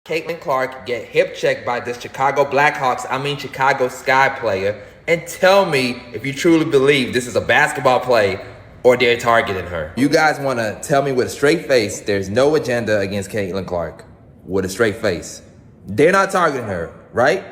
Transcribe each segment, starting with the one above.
Caitlin Clark get hip checked by the Chicago Chicago Sky player, and tell me if you truly believe this is a basketball play or they're targeting her. You guys want to tell me with a straight face there's no agenda against Caitlin Clark? With a straight face. They're not targeting her, right?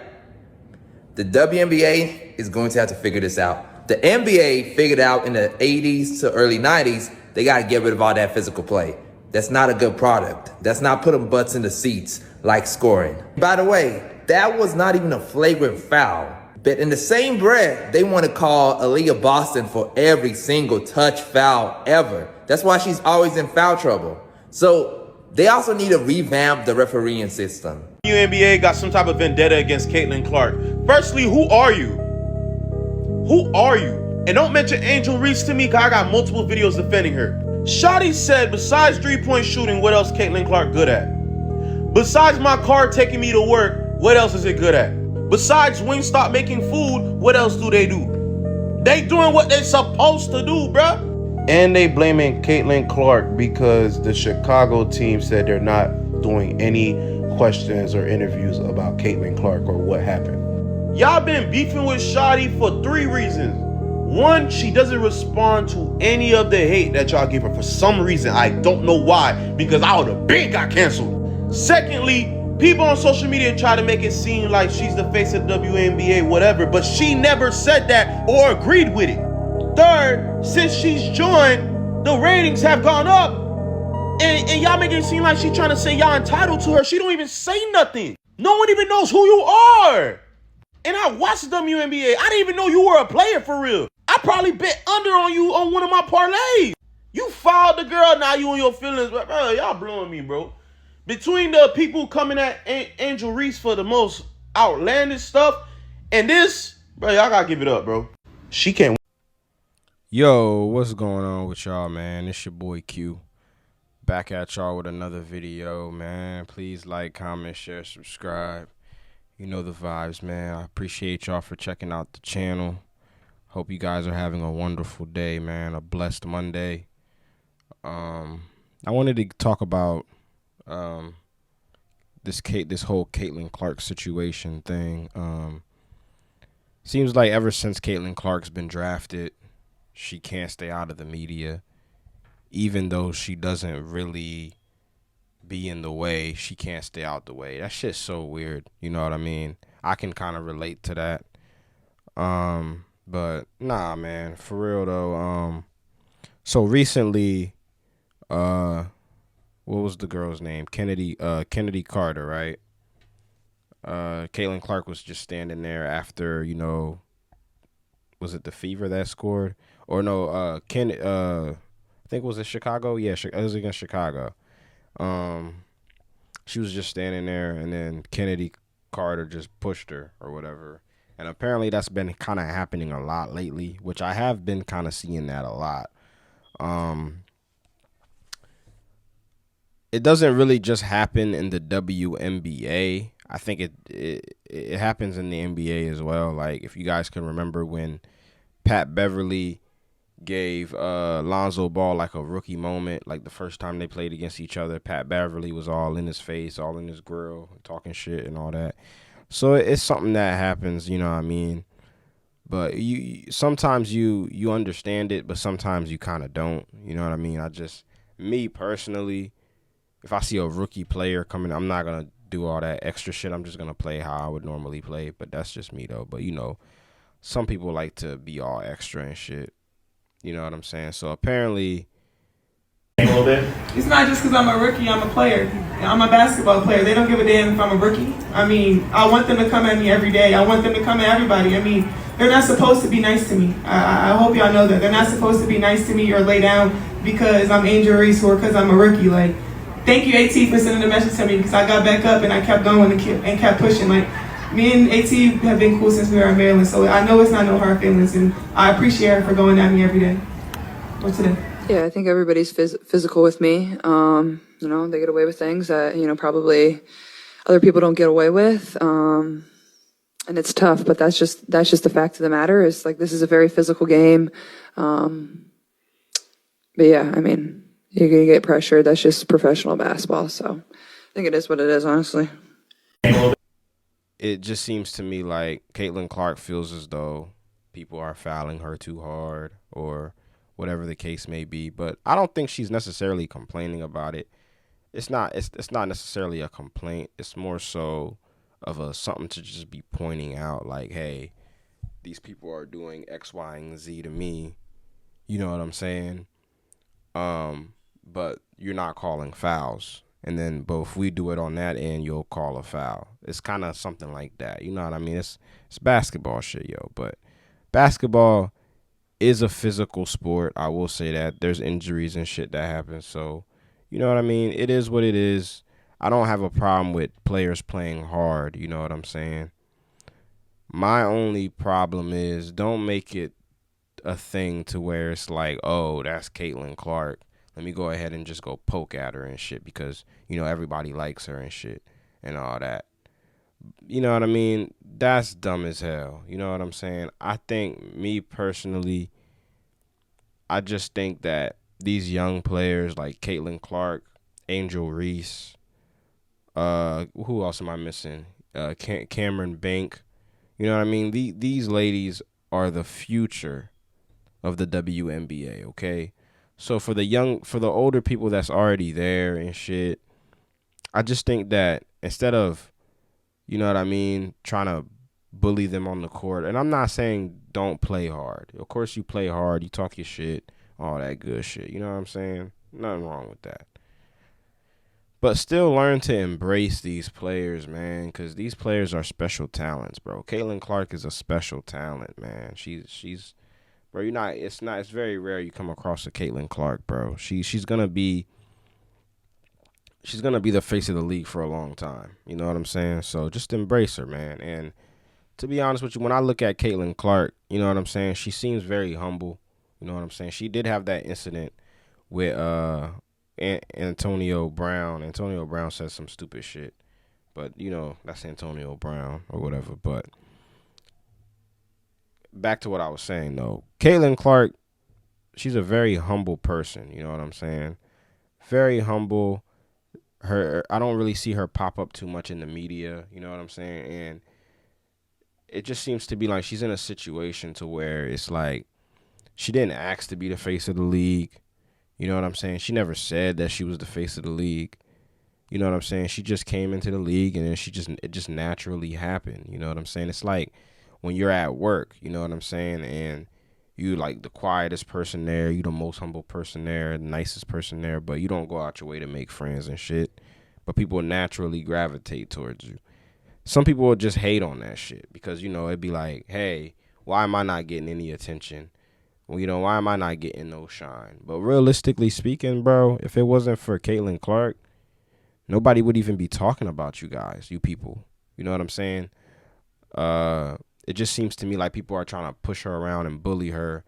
The WNBA is going to have to figure this out. The NBA figured out in the 80s to early 90s, they got to get rid of all that physical play. That's not a good product. That's not putting butts in the seats like scoring. By the way, that was not even a flagrant foul. But in the same breath, they want to call Aaliyah Boston for every single touch foul ever. That's why she's always in foul trouble. So they also need to revamp the refereeing system. WNBA got some type of vendetta against Caitlin Clark. Firstly, who are you? Who are you? And don't mention Angel Reese to me, because I got multiple videos defending her. Shotty said, besides three-point shooting, what else Caitlin Clark good at? Besides my car taking me to work, what else is it good at? Besides Wingstop making food, what else do? They doing what they supposed to do, bruh. And they blaming Caitlin Clark because the Chicago team said they're not doing any questions or interviews about Caitlin Clark or what happened. Y'all been beefing with Shotty for 3 reasons. 1, she doesn't respond to any of the hate that y'all give her for some reason. I don't know why, because I would have been got canceled. Secondly, people on social media try to make it seem like she's the face of the WNBA, whatever, but she never said that or agreed with it. Third, since she's joined, the ratings have gone up. And y'all making it seem like she's trying to say y'all entitled to her. She don't even say nothing. No one even knows who you are. And I watched the WNBA. I didn't even know you were a player for real. I probably bet under on you on one of my parlays. You fouled the girl, now you in your feelings. But bro, y'all blowing me, bro. Between the people coming at Angel Reese for the most outlandish stuff and this, bro, y'all gotta give it up, bro. She can't. Yo, what's going on with y'all, man? It's your boy Q. Back at y'all with another video, man. Please like, comment, share, subscribe. You know the vibes, man. I appreciate y'all for checking out the channel. Hope you guys are having a wonderful day, man. A blessed Monday. I wanted to talk about this whole Caitlin Clark situation thing. Seems like ever since Caitlin Clark's been drafted, she can't stay out of the media. Even though she doesn't really be in the way, she can't stay out the way. That shit's so weird. You know what I mean? I can kind of relate to that. But nah, man, for real though. So recently, what was the girl's name? Kennedy Carter, right? Caitlin Clark was just standing there after, you know, was it the Fever that scored? Or no, I think was it Chicago? Yeah, it was against Chicago. She was just standing there, and then Kennedy Carter just pushed her or whatever. And apparently that's been kind of happening a lot lately, which I have been kind of seeing that a lot. It doesn't really just happen in the WNBA. I think it happens in the NBA as well. Like, if you guys can remember when Pat Beverly gave Lonzo Ball like a rookie moment, like the first time they played against each other, Pat Beverly was all in his face, all in his grill, talking shit and all that. So it's something that happens, you know what I mean? But sometimes you understand it, but sometimes you kind of don't, you know what I mean? Me personally, if I see a rookie player coming, I'm not going to do all that extra shit. I'm just going to play how I would normally play, but that's just me though. But you know, some people like to be all extra and shit. You know what I'm saying? So apparently, it's not just because I'm a rookie, I'm a player. I'm a basketball player. They don't give a damn if I'm a rookie. I mean, I want them to come at me every day. I want them to come at everybody. I mean, they're not supposed to be nice to me. I hope y'all know that. They're not supposed to be nice to me or lay down because I'm Angel Reese or because I'm a rookie. Like, thank you, AT, for sending the message to me, because I got back up and I kept going and kept pushing. Like, me and AT have been cool since we were in Maryland, so I know it's not no hard feelings, and I appreciate her for going at me every day. Or today. Yeah, I think everybody's physical with me. You know, they get away with things that, you know, probably other people don't get away with. And it's tough, but that's just the fact of the matter. Is like, this is a very physical game. But yeah, I mean, you're gonna get pressured. That's just professional basketball. So think it is what it is, honestly. It just seems to me like Caitlin Clark feels as though people are fouling her too hard or whatever the case may be. But I don't think she's necessarily complaining about it. It's not necessarily a complaint. It's more so of a something to just be pointing out, like, hey, these people are doing X, Y, and Z to me. You know what I'm saying? But you're not calling fouls. And then, but if we do it on that end, you'll call a foul. It's kind of something like that. You know what I mean? It's basketball shit, yo. But basketball is a physical sport. I will say that. There's injuries and shit that happen. So, you know what I mean? It is what it is. I don't have a problem with players playing hard. You know what I'm saying? My only problem is don't make it a thing to where it's like, oh, that's Caitlin Clark. Let me go ahead and just go poke at her and shit because, you know, everybody likes her and shit and all that. You know what I mean? That's dumb as hell. You know what I'm saying? I think, me personally, I just think that these young players like Caitlin Clark, Angel Reese, who else am I missing? Cameron Bank. You know what I mean? These ladies are the future of the WNBA, okay? So for the older people that's already there and shit, I just think that instead of, you know what I mean, trying to bully them on the court, and I'm not saying don't play hard. Of course you play hard, you talk your shit, all that good shit. You know what I'm saying? Nothing wrong with that. But still learn to embrace these players, man, because these players are special talents, bro. Caitlin Clark is a special talent, man. She's bro, it's very rare you come across a Caitlin Clark, bro. She's gonna be the face of the league for a long time. You know what I'm saying? So just embrace her, man. And to be honest with you, when I look at Caitlin Clark, you know what I'm saying? She seems very humble. You know what I'm saying? She did have that incident with Antonio Brown. Antonio Brown said some stupid shit. But, you know, that's Antonio Brown or whatever. But back to what I was saying, though. Caitlin Clark, she's a very humble person. You know what I'm saying? Very humble. I don't really see her pop up too much in the media. You know what I'm saying? And it just seems to be like she's in a situation to where it's like she didn't ask to be the face of the league. You know what I'm saying? She never said that she was the face of the league. You know what I'm saying? She just came into the league and then it just naturally happened. You know what I'm saying? It's like when you're at work, you know what I'm saying? And you like the quietest person there, you the most humble person there, the nicest person there, but you don't go out your way to make friends and shit. But people naturally gravitate towards you. Some people will just hate on that shit because, you know, it'd be like, hey, why am I not getting any attention? Well, you know, why am I not getting no shine? But realistically speaking, bro, if it wasn't for Caitlin Clark, nobody would even be talking about you guys, you people. You know what I'm saying? It just seems to me like people are trying to push her around and bully her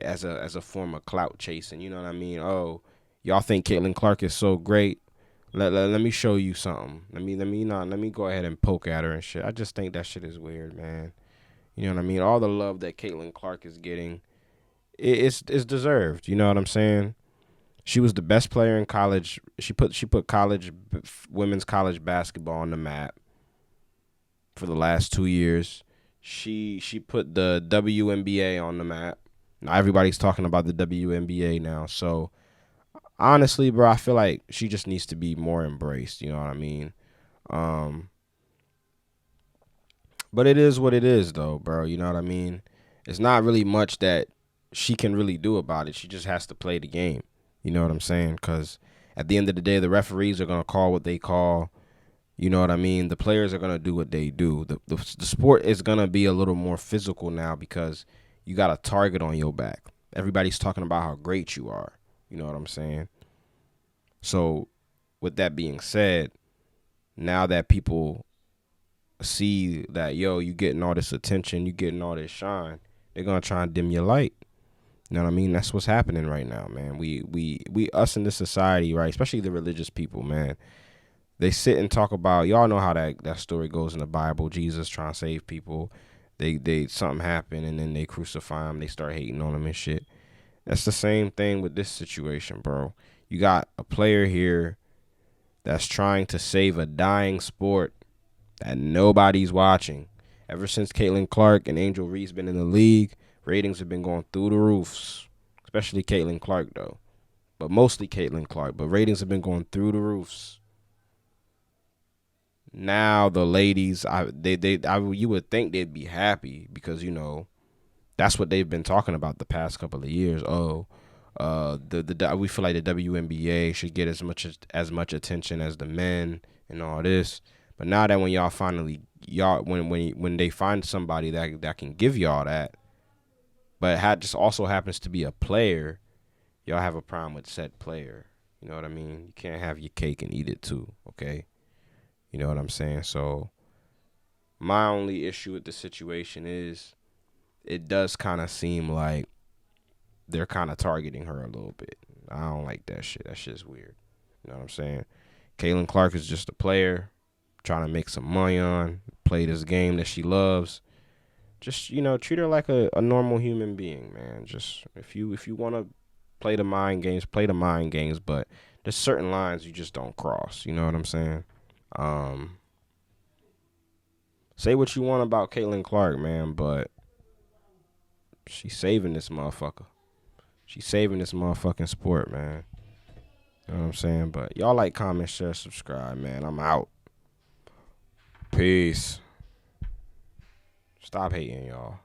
as a form of clout chasing. You know what I mean? Oh, y'all think Caitlin Clark is so great? Let me show you something. Let me go ahead and poke at her and shit. I just think that shit is weird, man. You know what I mean? All the love that Caitlin Clark is getting, it's deserved. You know what I'm saying? She was the best player in college. She put women's college basketball on the map for the last 2 years. She put the WNBA on the map. Now everybody's talking about the WNBA now. So honestly, bro, I feel like she just needs to be more embraced. You know what I mean? But it is what it is, though, bro. You know what I mean? It's not really much that she can really do about it. She just has to play the game. You know what I'm saying? Because at the end of the day, the referees are going to call what they call. You know what I mean? The players are going to do what they do. The sport is going to be a little more physical now because you got a target on your back. Everybody's talking about how great you are. You know what I'm saying? So with that being said, now that people see that, yo, you getting all this attention, you getting all this shine, they're going to try and dim your light. You know what I mean? That's what's happening right now, man. We us in this society, right, especially the religious people, man, they sit and talk about, y'all know how that story goes in the Bible, Jesus trying to save people. They something happened and then they crucify him, they start hating on him and shit. That's the same thing with this situation, bro. You got a player here that's trying to save a dying sport that nobody's watching. Ever since Caitlin Clark and Angel Reese been in the league, ratings have been going through the roofs. Especially Caitlin Clark, though. But mostly Caitlin Clark. But ratings have been going through the roofs. Now the ladies, you would think they'd be happy because, you know, that's what they've been talking about the past couple of years. Oh, we feel like the WNBA should get as much attention as the men and all this. But now that when they find somebody that can give y'all that, but just also happens to be a player, y'all have a problem with said player. You know what I mean? You can't have your cake and eat it too, okay? You know what I'm saying? So my only issue with the situation is it does kind of seem like they're kind of targeting her a little bit. I don't like that shit. That shit's weird. You know what I'm saying? Caitlin Clark is just a player trying to make some money play this game that she loves. Just, you know, treat her like a normal human being, man. Just if you want to play the mind games, but there's certain lines you just don't cross. You know what I'm saying? Say what you want about Caitlin Clark, man, but she's saving this motherfucker. She's saving this motherfucking sport, man. You know what I'm saying? But y'all like, comment, share, subscribe, man. I'm out. Peace. Stop hating, y'all.